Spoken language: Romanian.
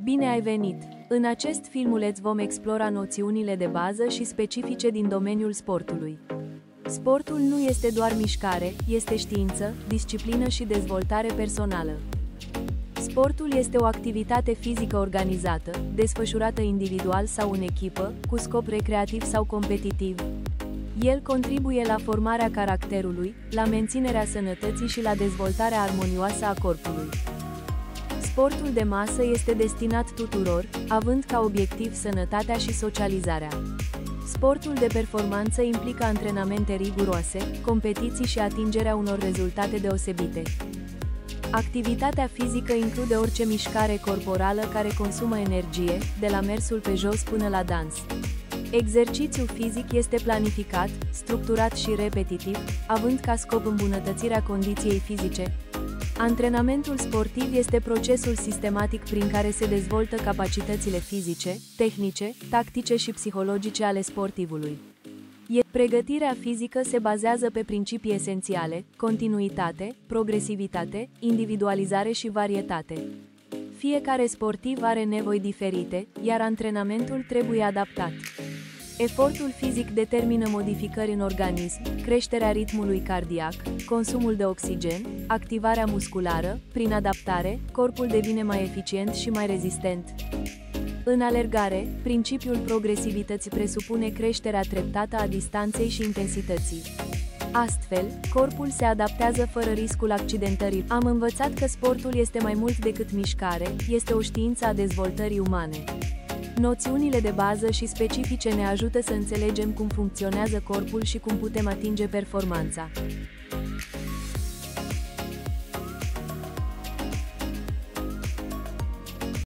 Bine ai venit! În acest filmuleț vom explora noțiunile de bază și specifice din domeniul sportului. Sportul nu este doar mișcare, este știință, disciplină și dezvoltare personală. Sportul este o activitate fizică organizată, desfășurată individual sau în echipă, cu scop recreativ sau competitiv. El contribuie la formarea caracterului, la menținerea sănătății și la dezvoltarea armonioasă a corpului. Sportul de masă este destinat tuturor, având ca obiectiv sănătatea și socializarea. Sportul de performanță implică antrenamente riguroase, competiții și atingerea unor rezultate deosebite. Activitatea fizică include orice mișcare corporală care consumă energie, de la mersul pe jos până la dans. Exercițiul fizic este planificat, structurat și repetitiv, având ca scop îmbunătățirea condiției fizice. Antrenamentul sportiv este procesul sistematic prin care se dezvoltă capacitățile fizice, tehnice, tactice și psihologice ale sportivului. Pregătirea fizică se bazează pe principii esențiale: continuitate, progresivitate, individualizare și varietate. Fiecare sportiv are nevoi diferite, iar antrenamentul trebuie adaptat. Efortul fizic determină modificări în organism, creșterea ritmului cardiac, consumul de oxigen, activarea musculară. Prin adaptare, corpul devine mai eficient și mai rezistent. În alergare, principiul progresivității presupune creșterea treptată a distanței și intensității. Astfel, corpul se adaptează fără riscul accidentării. Am învățat că sportul este mai mult decât mișcare, este o știință a dezvoltării umane. Noțiunile de bază și specifice ne ajută să înțelegem cum funcționează corpul și cum putem atinge performanța.